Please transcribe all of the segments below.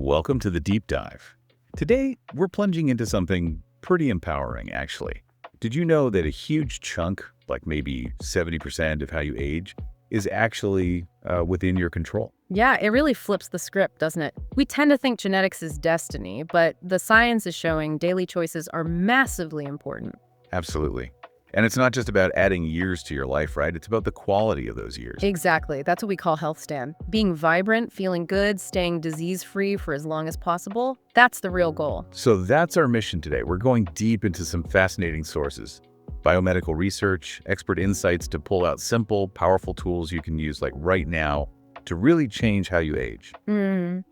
Welcome to the Deep Dive. Today, we're plunging into something pretty empowering, actually. Did you know that a huge chunk, like maybe 70% of how you age, is actually within your control? Yeah, it really flips the script, doesn't it? We tend to think genetics is destiny, but the science is showing daily choices are massively important. Absolutely. And it's not just about adding years to your life, right? It's about the quality of those years. Exactly. That's what we call healthspan. Being vibrant, feeling good, staying disease-free for as long as possible, that's the real goal. So that's our mission today. We're going deep into some fascinating sources. Biomedical research, expert insights to pull out simple, powerful tools you can use like right now to really change how you age. We'll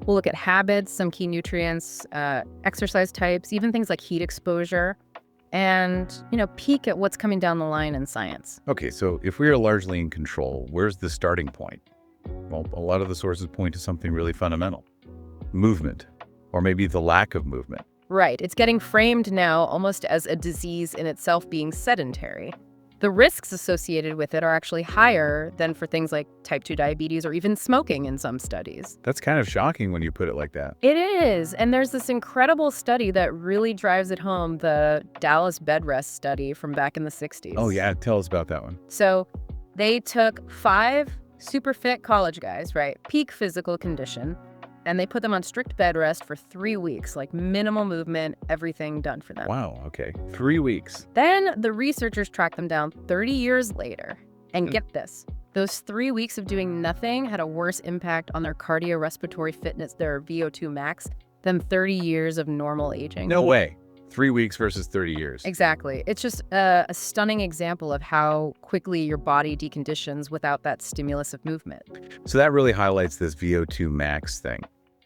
look at habits, some key nutrients, exercise types, even things like heat exposure, and, peek at what's coming down the line in science. Okay, so if we are largely in control, where's the starting point? Well, a lot of the sources point to something really fundamental. Movement, or maybe the lack of movement. Right. It's getting framed now almost as a disease in itself, being sedentary. The risks associated with it are actually higher than for things like type 2 diabetes or even smoking in some studies. That's kind of shocking when you put it like that. It is. And there's this incredible study that really drives it home, the Dallas bed rest study from back in the 60s. Oh, yeah. Tell us about that one. So they took 5 super fit college guys, right? Peak physical condition. And they put them on strict bed rest for 3 weeks, like minimal movement, everything done for them. Wow, okay. 3 weeks. Then the researchers tracked them down 30 years later. And get this, those 3 weeks of doing nothing had a worse impact on their cardiorespiratory fitness, their VO2 max, than 30 years of normal aging. No way. 3 weeks versus 30 years. Exactly. It's just a stunning example of how quickly your body deconditions without that stimulus of movement. So that really highlights this VO2 max thing.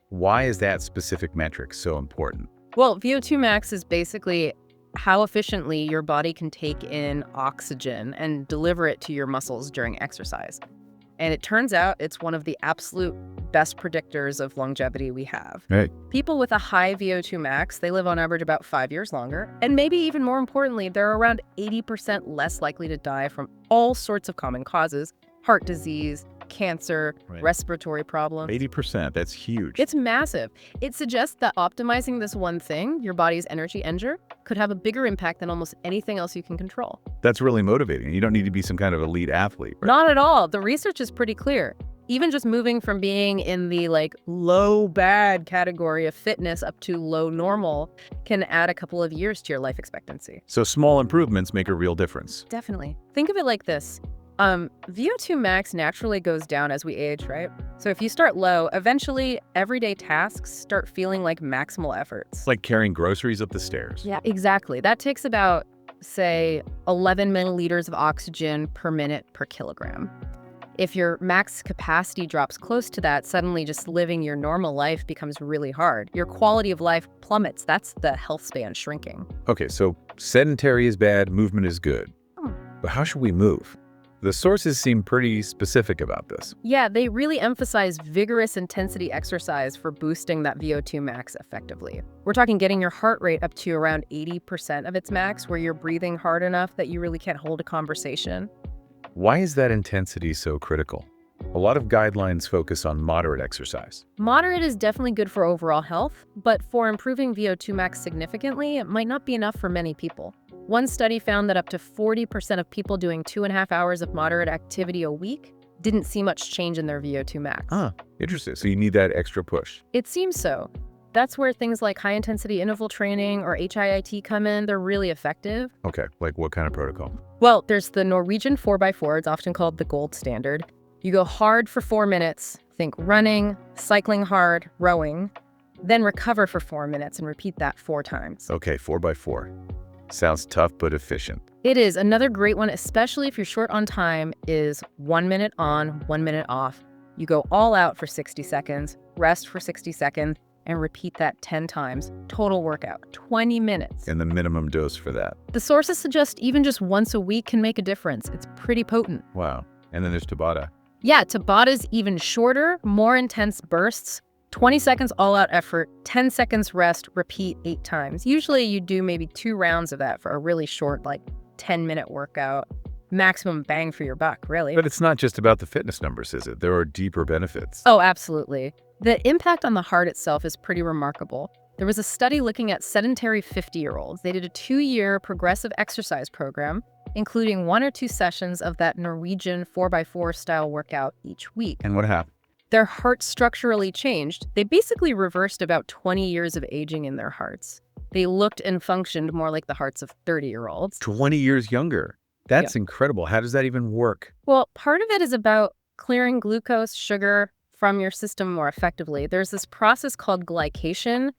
Why is that specific metric so important? Well, VO2 max is basically how efficiently your body can take in oxygen and deliver it to your muscles during exercise. And it turns out it's one of the absolute best predictors of longevity we have. Right. People with a high VO2 max, they live on average about 5 years longer. And maybe even more importantly, they're around 80% less likely to die from all sorts of common causes: heart disease, cancer, respiratory problems. 80%, that's huge. It's massive. It suggests that optimizing this one thing, your body's energy engine, could have a bigger impact than almost anything else you can control. That's really motivating. You don't need to be some kind of elite athlete. Right? Not at all. The research is pretty clear. Even just moving from being in the low bad category of fitness up to low normal can add a couple of years to your life expectancy. So small improvements make a real difference. Definitely. Think of it like this. VO2 max naturally goes down as we age, right? So if you start low, eventually everyday tasks start feeling like maximal efforts. It's like carrying groceries up the stairs. Yeah, exactly. That takes about, say, 11 milliliters of oxygen per minute per kilogram. If your max capacity drops close to that, suddenly just living your normal life becomes really hard. Your quality of life plummets. That's the health span shrinking. Okay, so sedentary is bad, movement is good. But how should we move? The sources seem pretty specific about this. Yeah, they really emphasize vigorous intensity exercise for boosting that VO2 max effectively. We're talking getting your heart rate up to around 80% of its max, where you're breathing hard enough that you really can't hold a conversation. Why is that intensity so critical? A lot of guidelines focus on moderate exercise. Moderate is definitely good for overall health, but for improving VO2 max significantly, it might not be enough for many people. One study found that up to 40% of people doing 2.5 hours of moderate activity a week didn't see much change in their VO2 max. Interesting. So you need that extra push. It seems so. That's where things like high-intensity interval training or HIIT come in. They're really effective. Okay, like what kind of protocol? Well, there's the Norwegian 4x4. It's often called the gold standard. You go hard for 4 minutes, think running, cycling hard, rowing, then recover for 4 minutes and repeat that 4 times. Okay, 4x4. Sounds tough but efficient. It is. Another great one, especially if you're short on time, is 1 minute on, 1 minute off. You go all out for 60 seconds, rest for 60 seconds, and repeat that 10 times. Total workout, 20 minutes. And the minimum dose for that. The sources suggest even just once a week can make a difference. It's pretty potent. Wow. And then there's Tabata. Yeah, Tabata's even shorter, more intense bursts. 20 seconds all-out effort, 10 seconds rest, repeat 8 times. Usually you do maybe 2 rounds of that for a really short, 10-minute workout. Maximum bang for your buck, really. But it's not just about the fitness numbers, is it? There are deeper benefits. Oh, absolutely. The impact on the heart itself is pretty remarkable. There was a study looking at sedentary 50-year-olds. They did a 2-year progressive exercise program, including 1 or 2 sessions of that Norwegian 4x4 style workout each week. And what happened? Their hearts structurally changed. They basically reversed about 20 years of aging in their hearts. They looked and functioned more like the hearts of 30-year-olds. 20 years younger. That's incredible. How does that even work? Well, part of it is about clearing glucose, sugar from your system more effectively. There's this process called glycation.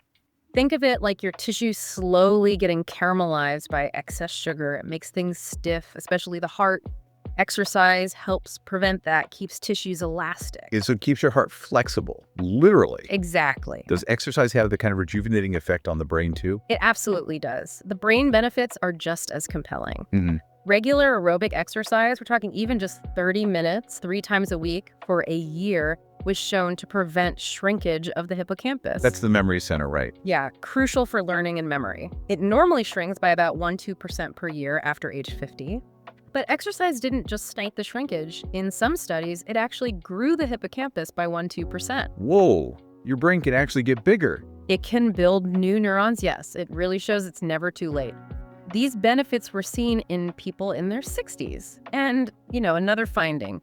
Think of it like your tissue slowly getting caramelized by excess sugar. It makes things stiff, especially the heart. Exercise helps prevent that, keeps tissues elastic. So it keeps your heart flexible, literally. Exactly. Does exercise have the kind of rejuvenating effect on the brain too? It absolutely does. The brain benefits are just as compelling. Mm-hmm. Regular aerobic exercise, we're talking even just 30 minutes, 3 times a week for a year, was shown to prevent shrinkage of the hippocampus. That's the memory center, right? Yeah, crucial for learning and memory. It normally shrinks by about 1–2% per year after age 50. But exercise didn't just stunt the shrinkage. In some studies, it actually grew the hippocampus by 1–2%. Whoa, your brain can actually get bigger. It can build new neurons, yes. It really shows it's never too late. These benefits were seen in people in their 60s. And, another finding,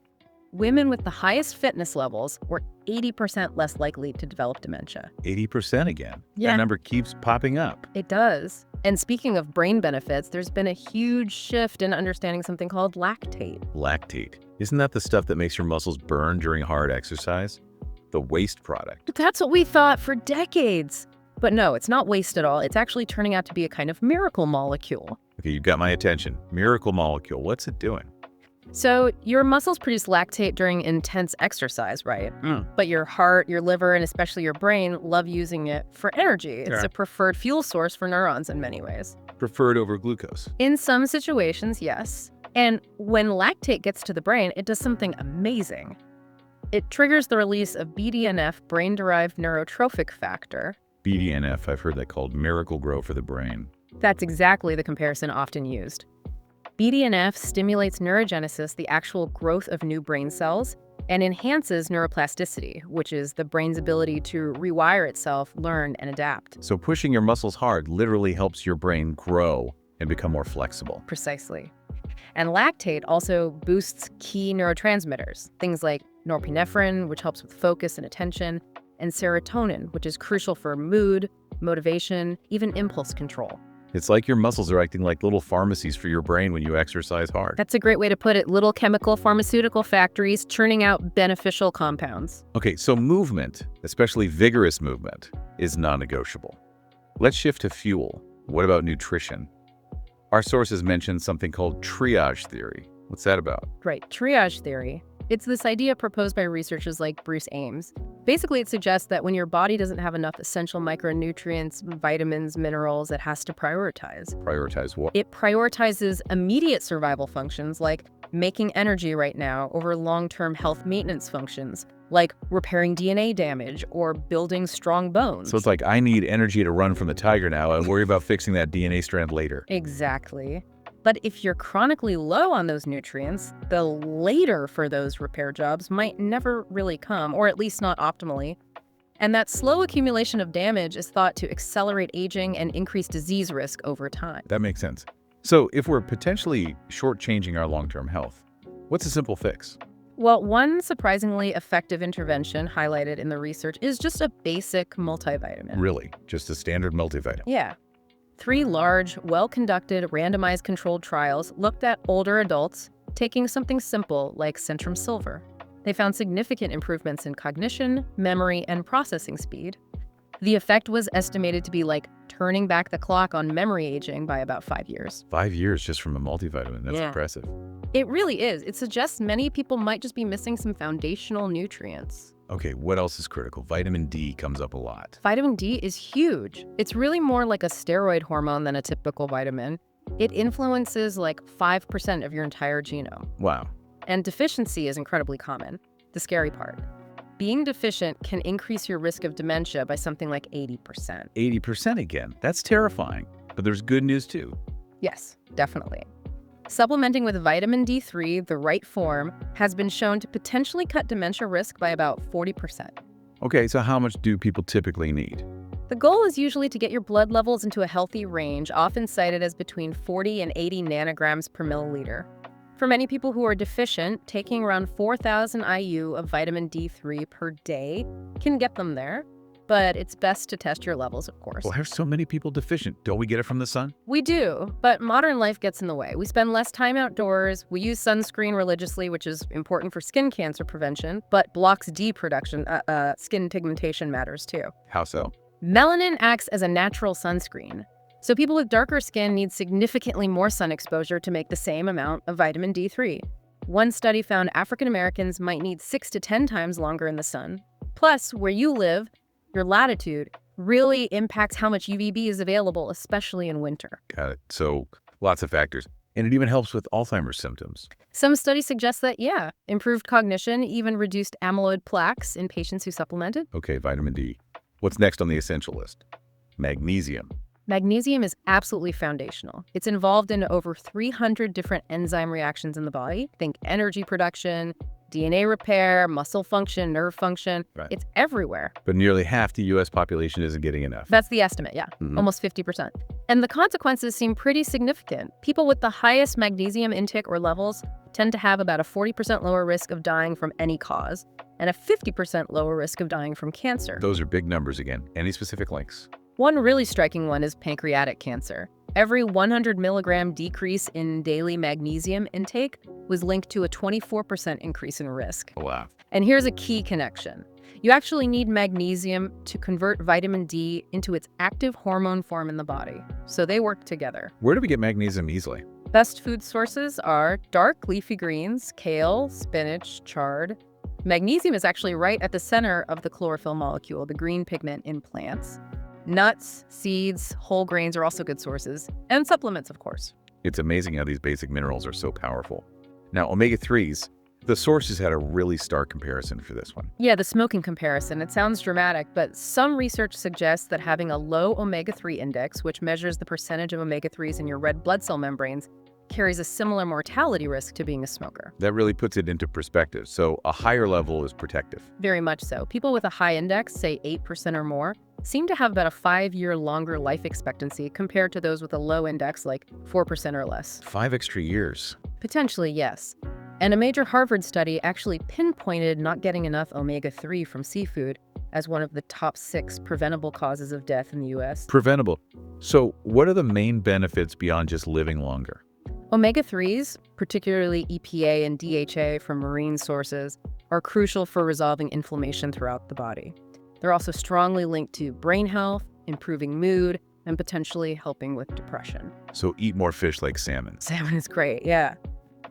women with the highest fitness levels were 80% less likely to develop dementia. 80% again. Yeah. That number keeps popping up. It does. And speaking of brain benefits, there's been a huge shift in understanding something called lactate. Lactate. Isn't that the stuff that makes your muscles burn during hard exercise? The waste product. But that's what we thought for decades. But no, it's not waste at all. It's actually turning out to be a kind of miracle molecule. Okay, you got my attention. Miracle molecule. What's it doing? So your muscles produce lactate during intense exercise, right? But your heart, your liver, and especially your brain love using it for energy. It's a preferred fuel source for neurons in many ways. Preferred over glucose. In some situations, yes. And when lactate gets to the brain, it does something amazing. It triggers the release of BDNF, brain-derived neurotrophic factor. BDNF, I've heard that called miracle grow for the brain. That's exactly the comparison often used. BDNF stimulates neurogenesis, the actual growth of new brain cells, and enhances neuroplasticity, which is the brain's ability to rewire itself, learn, and adapt. So pushing your muscles hard literally helps your brain grow and become more flexible. Precisely. And lactate also boosts key neurotransmitters, things like norepinephrine, which helps with focus and attention, and serotonin, which is crucial for mood, motivation, even impulse control. It's like your muscles are acting like little pharmacies for your brain when you exercise hard. That's a great way to put it. Little chemical pharmaceutical factories churning out beneficial compounds. Okay, so movement, especially vigorous movement, is non-negotiable. Let's shift to fuel. What about nutrition? Our sources mentioned something called triage theory. What's that about? Right, triage theory. It's this idea proposed by researchers like Bruce Ames. Basically, it suggests that when your body doesn't have enough essential micronutrients, vitamins, minerals, it has to prioritize. Prioritize what? It prioritizes immediate survival functions like making energy right now over long-term health maintenance functions, like repairing DNA damage or building strong bones. So it's like, I need energy to run from the tiger now and worry about fixing that DNA strand later. Exactly. But if you're chronically low on those nutrients, the later for those repair jobs might never really come, or at least not optimally. And that slow accumulation of damage is thought to accelerate aging and increase disease risk over time. That makes sense. So if we're potentially shortchanging our long-term health, what's a simple fix? Well, one surprisingly effective intervention highlighted in the research is just a basic multivitamin. Really? Just a standard multivitamin? Yeah. 3 large, well-conducted, randomized controlled trials looked at older adults taking something simple like Centrum Silver. They found significant improvements in cognition, memory, and processing speed. The effect was estimated to be like turning back the clock on memory aging by about 5 years. 5 years just from a multivitamin. That's impressive. It really is. It suggests many people might just be missing some foundational nutrients. Okay, what else is critical? Vitamin D comes up a lot. Vitamin D is huge. It's really more like a steroid hormone than a typical vitamin. It influences like 5% of your entire genome. Wow. And deficiency is incredibly common. The scary part. Being deficient can increase your risk of dementia by something like 80%. 80% again. That's terrifying. But there's good news too. Yes, definitely. Supplementing with vitamin D3, the right form, has been shown to potentially cut dementia risk by about 40%. Okay, so how much do people typically need? The goal is usually to get your blood levels into a healthy range, often cited as between 40 and 80 nanograms per milliliter. For many people who are deficient, taking around 4,000 IU of vitamin D3 per day can get them there, but it's best to test your levels, of course. Well, there's so many people deficient. Don't we get it from the sun? We do, but modern life gets in the way. We spend less time outdoors, we use sunscreen religiously, which is important for skin cancer prevention, but blocks D production. Skin pigmentation matters too. How so? Melanin acts as a natural sunscreen. So people with darker skin need significantly more sun exposure to make the same amount of vitamin D3. One study found African Americans might need 6 to 10 times longer in the sun. Plus, where you live, your latitude really impacts how much UVB is available, especially in winter. Got it. So lots of factors. And it even helps with Alzheimer's symptoms. Some studies suggest that, yeah, improved cognition, even reduced amyloid plaques in patients who supplemented. Okay, vitamin D. What's next on the essential list? Magnesium. Magnesium is absolutely foundational. It's involved in over 300 different enzyme reactions in the body. Think energy production, DNA repair, muscle function, nerve function. Right. It's everywhere. But nearly half the U.S. population isn't getting enough. That's the estimate, yeah. Almost 50%. And the consequences seem pretty significant. People with the highest magnesium intake or levels tend to have about a 40% lower risk of dying from any cause and a 50% lower risk of dying from cancer. Those are big numbers again. Any specific links? One really striking one is pancreatic cancer. Every 100 milligram decrease in daily magnesium intake was linked to a 24% increase in risk. Wow. And here's a key connection. You actually need magnesium to convert vitamin D into its active hormone form in the body. So they work together. Where do we get magnesium easily? Best food sources are dark leafy greens, kale, spinach, chard. Magnesium is actually right at the center of the chlorophyll molecule, the green pigment in plants. Nuts, seeds, whole grains are also good sources, and supplements, of course. It's amazing how these basic minerals are so powerful. Now, omega-3s, the sources had a really stark comparison for this one. Yeah, the smoking comparison. It sounds dramatic, but some research suggests that having a low omega-3 index, which measures the percentage of omega-3s in your red blood cell membranes, carries a similar mortality risk to being a smoker. That really puts it into perspective. So a higher level is protective. Very much so. People with a high index, say 8% or more, seem to have about a 5-year longer life expectancy compared to those with a low index, like 4% or less. 5 extra years. Potentially, yes. And a major Harvard study actually pinpointed not getting enough omega-3 from seafood as one of the top 6 preventable causes of death in the U.S. Preventable. So what are the main benefits beyond just living longer? Omega-3s, particularly EPA and DHA from marine sources, are crucial for resolving inflammation throughout the body. They're also strongly linked to brain health, improving mood, and potentially helping with depression. So eat more fish like salmon. Salmon is great, yeah.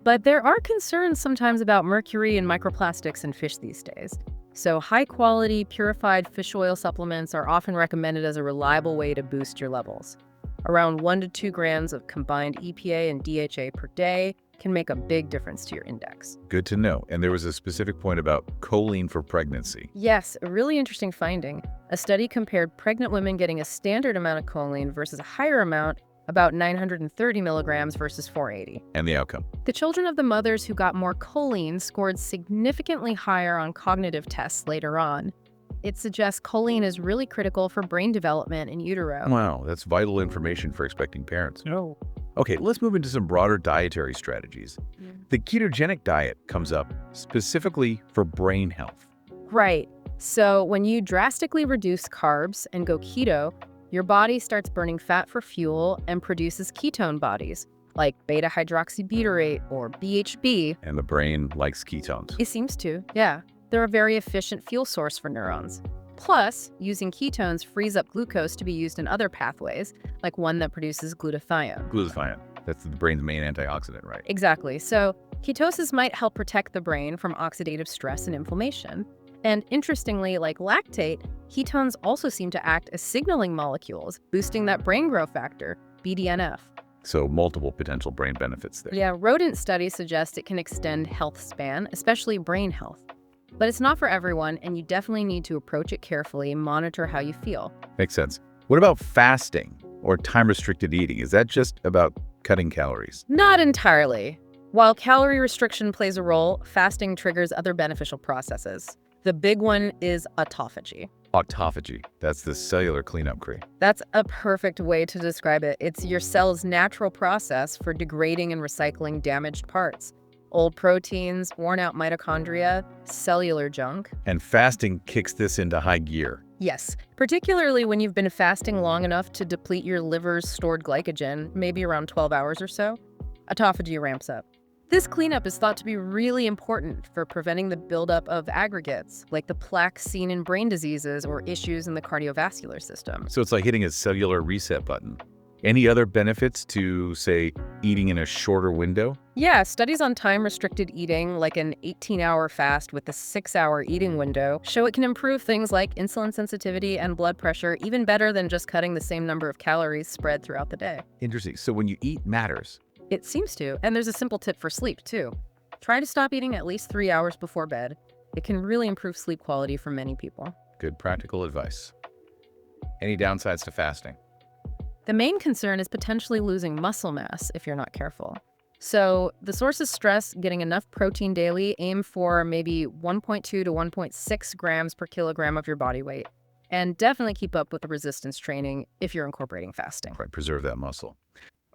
But there are concerns sometimes about mercury and microplastics in fish these days. So high-quality, purified fish oil supplements are often recommended as a reliable way to boost your levels. Around 1 to 2 grams of combined EPA and DHA per day can make a big difference to your index. Good to know. And there was a specific point about choline for pregnancy. Yes, a really interesting finding. A study compared pregnant women getting a standard amount of choline versus a higher amount, about 930 milligrams versus 480. And the outcome? The children of the mothers who got more choline scored significantly higher on cognitive tests later on. It suggests choline is really critical for brain development in utero. Wow, that's vital information for expecting parents. No. Okay, let's move into some broader dietary strategies. The ketogenic diet comes up specifically for brain health. Right. So when you drastically reduce carbs and go keto, your body starts burning fat for fuel and produces ketone bodies, like beta-hydroxybutyrate or BHB. And the brain likes ketones. It seems to, yeah. They're a very efficient fuel source for neurons. Plus, using ketones frees up glucose to be used in other pathways, like one that produces glutathione. Glutathione. That's the brain's main antioxidant, right? Exactly. So ketosis might help protect the brain from oxidative stress and inflammation. And interestingly, like lactate, ketones also seem to act as signaling molecules, boosting that brain growth factor, BDNF. So multiple potential brain benefits there. Yeah, rodent studies suggest it can extend health span, especially brain health. But it's not for everyone, and you definitely need to approach it carefully and monitor how you feel. Makes sense. What about fasting or time-restricted eating? Is that just about cutting calories? Not entirely. While calorie restriction plays a role, fasting triggers other beneficial processes. The big one is autophagy. Autophagy. That's the cellular cleanup, Cree. That's a perfect way to describe it. It's your cell's natural process for degrading and recycling damaged parts. Old proteins, worn-out mitochondria, cellular junk. And fasting kicks this into high gear. Yes, particularly when you've been fasting long enough to deplete your liver's stored glycogen, maybe around 12 hours or so. Autophagy ramps up. This cleanup is thought to be really important for preventing the buildup of aggregates, like the plaques seen in brain diseases or issues in the cardiovascular system. So it's like hitting a cellular reset button. Any other benefits to, say, eating in a shorter window? Yeah, studies on time-restricted eating, like an 18-hour fast with a 6-hour eating window, show it can improve things like insulin sensitivity and blood pressure even better than just cutting the same number of calories spread throughout the day. Interesting. So when you eat matters. It seems to. And there's a simple tip for sleep, too. Try to stop eating at least 3 hours before bed. It can really improve sleep quality for many people. Good practical advice. Any downsides to fasting? The main concern is potentially losing muscle mass if you're not careful. So the sources stress getting enough protein daily. Aim for maybe 1.2 to 1.6 grams per kilogram of your body weight. And definitely keep up with the resistance training if you're incorporating fasting. Right, preserve that muscle.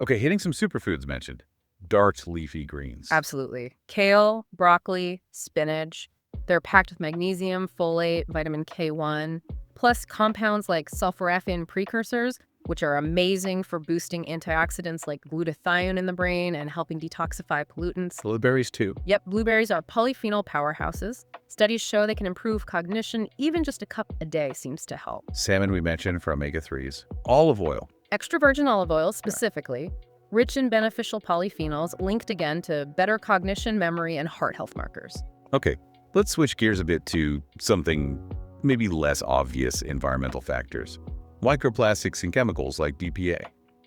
Okay, hitting some superfoods mentioned. Dark leafy greens. Absolutely. Kale, broccoli, spinach. They're packed with magnesium, folate, vitamin K1, plus compounds like sulforaphane precursors, which are amazing for boosting antioxidants like glutathione in the brain and helping detoxify pollutants. Blueberries too. Yep, blueberries are polyphenol powerhouses. Studies show they can improve cognition. Even just a cup a day seems to help. Salmon we mentioned for omega-3s. Olive oil. Extra virgin olive oil specifically, rich in beneficial polyphenols linked again to better cognition, memory, and heart health markers. Okay, let's switch gears a bit to something maybe less obvious environmental factors. Microplastics and chemicals like BPA.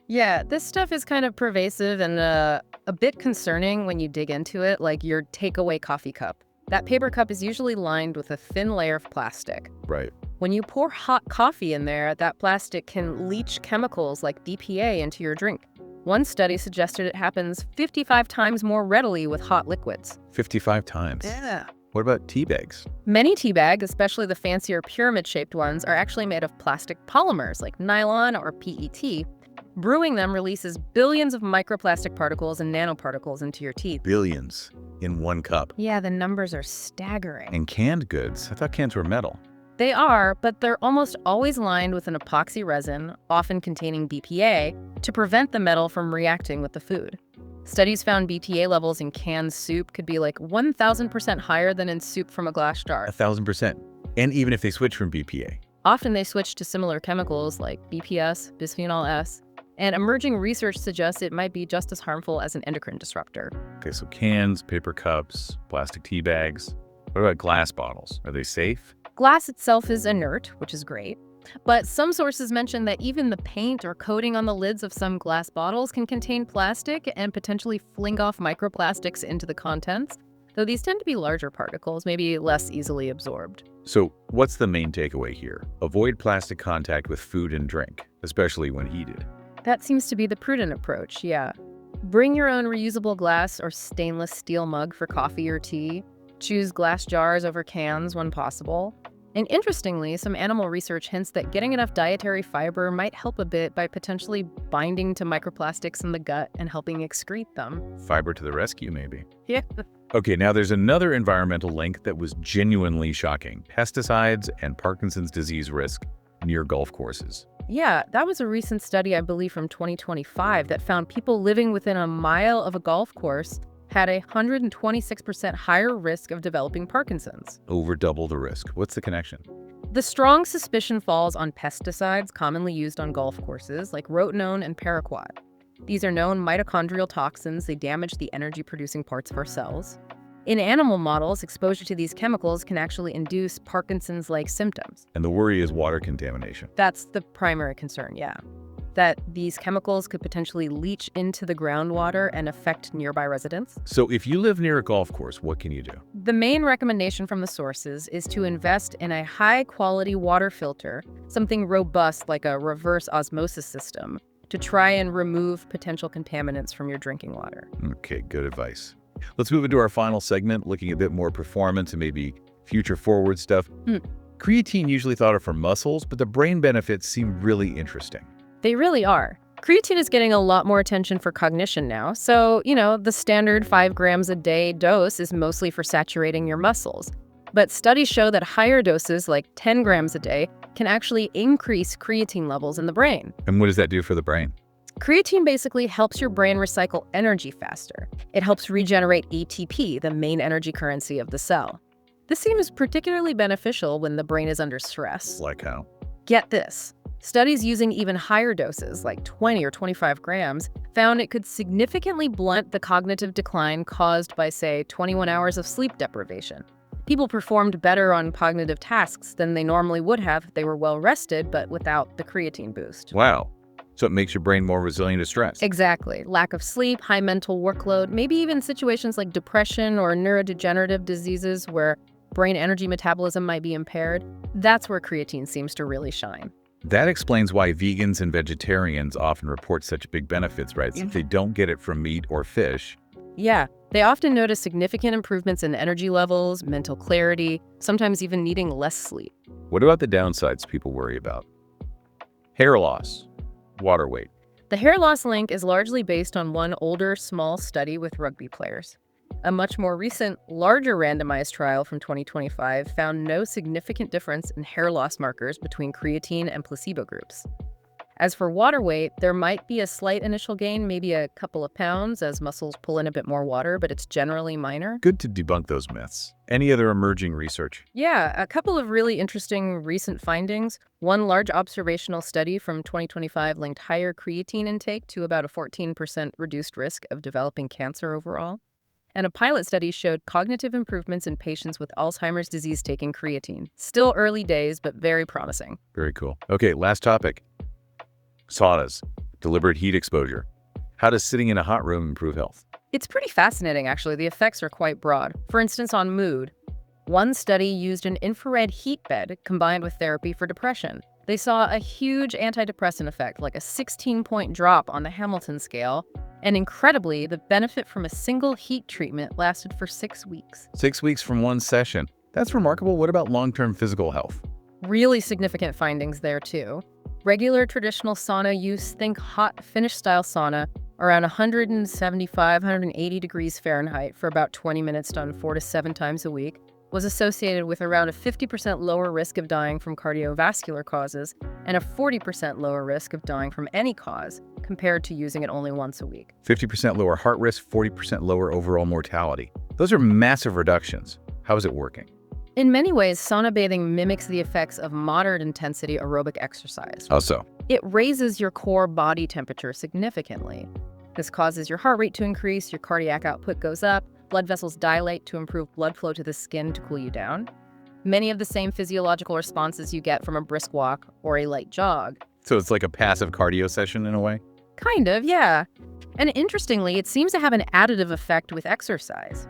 Yeah, this stuff is kind of pervasive and a bit concerning when you dig into it, like your takeaway coffee cup. That paper cup is usually lined with a thin layer of plastic. Right. When you pour hot coffee in there, that plastic can leach chemicals like BPA into your drink. One study suggested it happens 55 times more readily with hot liquids. 55 times. Yeah. What about tea bags? Many tea bags, especially the fancier pyramid-shaped ones, are actually made of plastic polymers like nylon or PET. Brewing them releases billions of microplastic particles and nanoparticles into your teeth. Billions in one cup. Yeah, the numbers are staggering. And canned goods? I thought cans were metal. They are, but they're almost always lined with an epoxy resin, often containing BPA, to prevent the metal from reacting with the food. Studies found BPA levels in canned soup could be like 1,000% higher than in soup from a glass jar. 1,000%. And even if they switch from BPA. Often they switch to similar chemicals like BPS, bisphenol S, and emerging research suggests it might be just as harmful as an endocrine disruptor. Okay, so cans, paper cups, plastic tea bags. What about glass bottles? Are they safe? Glass itself is inert, which is great. But some sources mention that even the paint or coating on the lids of some glass bottles can contain plastic and potentially fling off microplastics into the contents, though these tend to be larger particles, maybe less easily absorbed. So what's the main takeaway here? Avoid plastic contact with food and drink, especially when heated. That seems to be the prudent approach, yeah. Bring your own reusable glass or stainless steel mug for coffee or tea. Choose glass jars over cans when possible. And interestingly, some animal research hints that getting enough dietary fiber might help a bit by potentially binding to microplastics in the gut and helping excrete them. Fiber to the rescue, maybe. Yeah. Okay, now there's another environmental link that was genuinely shocking. Pesticides and Parkinson's disease risk near golf courses. Yeah, that was a recent study, I believe, from 2025 that found people living within a mile of a golf course had a 126% higher risk of developing Parkinson's. Over double the risk. What's the connection? The strong suspicion falls on pesticides commonly used on golf courses like rotenone and paraquat. These are known mitochondrial toxins. They damage the energy-producing parts of our cells. In animal models, exposure to these chemicals can actually induce Parkinson's-like symptoms. And the worry is water contamination. That's the primary concern, yeah. That these chemicals could potentially leach into the groundwater and affect nearby residents. So if you live near a golf course, what can you do? The main recommendation from the sources is to invest in a high-quality water filter, something robust like a reverse osmosis system, to try and remove potential contaminants from your drinking water. Okay, good advice. Let's move into our final segment, looking a bit more performance and maybe future-forward stuff. Hmm. Creatine usually thought of for muscles, but the brain benefits seem really interesting. They really are. Creatine is getting a lot more attention for cognition now. So, the standard 5 grams a day dose is mostly for saturating your muscles. But studies show that higher doses, like 10 grams a day, can actually increase creatine levels in the brain. And what does that do for the brain? Creatine basically helps your brain recycle energy faster. It helps regenerate ATP, the main energy currency of the cell. This seems particularly beneficial when the brain is under stress. Like how? Get this. Studies using even higher doses, like 20 or 25 grams, found it could significantly blunt the cognitive decline caused by, say, 21 hours of sleep deprivation. People performed better on cognitive tasks than they normally would have if they were well rested, but without the creatine boost. Wow. So it makes your brain more resilient to stress. Exactly. Lack of sleep, high mental workload, maybe even situations like depression or neurodegenerative diseases where brain energy metabolism might be impaired. That's where creatine seems to really shine. That explains why vegans and vegetarians often report such big benefits, right? Since they don't get it from meat or fish. Yeah, they often notice significant improvements in energy levels, mental clarity, sometimes even needing less sleep. What about the downsides people worry about? Hair loss, water weight. The hair loss link is largely based on one older, small study with rugby players. A much more recent, larger randomized trial from 2025 found no significant difference in hair loss markers between creatine and placebo groups. As for water weight, there might be a slight initial gain, maybe a couple of pounds as muscles pull in a bit more water, but it's generally minor. Good to debunk those myths. Any other emerging research? Yeah, a couple of really interesting recent findings. One large observational study from 2025 linked higher creatine intake to about a 14% reduced risk of developing cancer overall. And a pilot study showed cognitive improvements in patients with Alzheimer's disease taking creatine. Still early days, but very promising. Very cool. Okay, last topic. Saunas, deliberate heat exposure. How does sitting in a hot room improve health? It's pretty fascinating, actually. The effects are quite broad. For instance, on mood. One study used an infrared heat bed combined with therapy for depression. They saw a huge antidepressant effect, like a 16-point drop on the Hamilton scale. And incredibly, the benefit from a single heat treatment lasted for 6 weeks. 6 weeks from one session. That's remarkable. What about long-term physical health? Really significant findings there, too. Regular traditional sauna use, think hot Finnish-style sauna, around 175, 180 degrees Fahrenheit for about 20 minutes done 4 to 7 times a week, was associated with around a 50% lower risk of dying from cardiovascular causes and a 40% lower risk of dying from any cause compared to using it only once a week. 50% lower heart risk, 40% lower overall mortality. Those are massive reductions. How is it working? In many ways, sauna bathing mimics the effects of moderate intensity aerobic exercise. How so? It raises your core body temperature significantly. This causes your heart rate to increase, your cardiac output goes up, blood vessels dilate to improve blood flow to the skin to cool you down. Many of the same physiological responses you get from a brisk walk or a light jog. So it's like a passive cardio session in a way? Kind of, yeah. And interestingly, it seems to have an additive effect with exercise.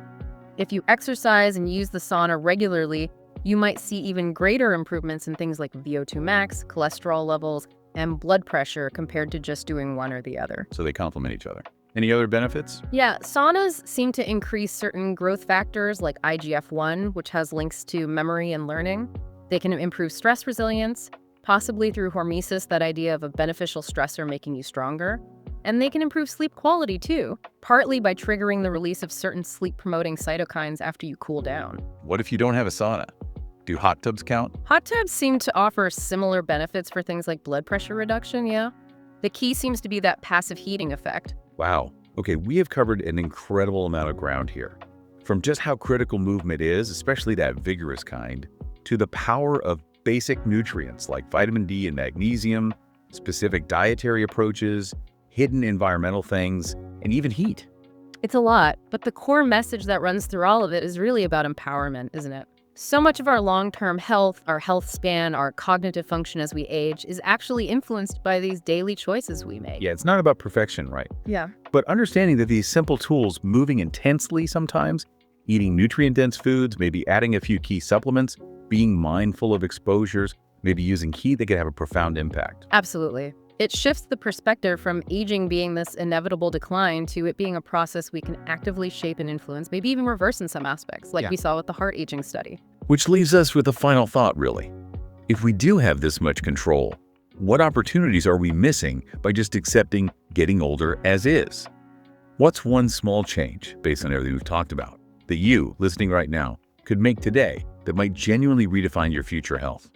If you exercise and use the sauna regularly, you might see even greater improvements in things like VO2 max, cholesterol levels, and blood pressure compared to just doing one or the other. So they complement each other. Any other benefits? Yeah, saunas seem to increase certain growth factors like IGF-1, which has links to memory and learning. They can improve stress resilience, possibly through hormesis, that idea of a beneficial stressor making you stronger. And they can improve sleep quality too, partly by triggering the release of certain sleep-promoting cytokines after you cool down. What if you don't have a sauna? Do hot tubs count? Hot tubs seem to offer similar benefits for things like blood pressure reduction, yeah. The key seems to be that passive heating effect. Wow. Okay, we have covered an incredible amount of ground here. From just how critical movement is, especially that vigorous kind, to the power of basic nutrients like vitamin D and magnesium, specific dietary approaches, hidden environmental things, and even heat. It's a lot, but the core message that runs through all of it is really about empowerment, isn't it? So much of our long-term health, our health span, our cognitive function as we age is actually influenced by these daily choices we make. Yeah, it's not about perfection, right? Yeah. But understanding that these simple tools, moving intensely sometimes, eating nutrient-dense foods, maybe adding a few key supplements, being mindful of exposures, maybe using heat, they can have a profound impact. Absolutely. It shifts the perspective from aging being this inevitable decline to it being a process we can actively shape and influence, maybe even reverse in some aspects, like we saw with the heart aging study. Which leaves us with a final thought, really. If we do have this much control, what opportunities are we missing by just accepting getting older as is? What's one small change, based on everything we've talked about, that you, listening right now, could make today that might genuinely redefine your future health?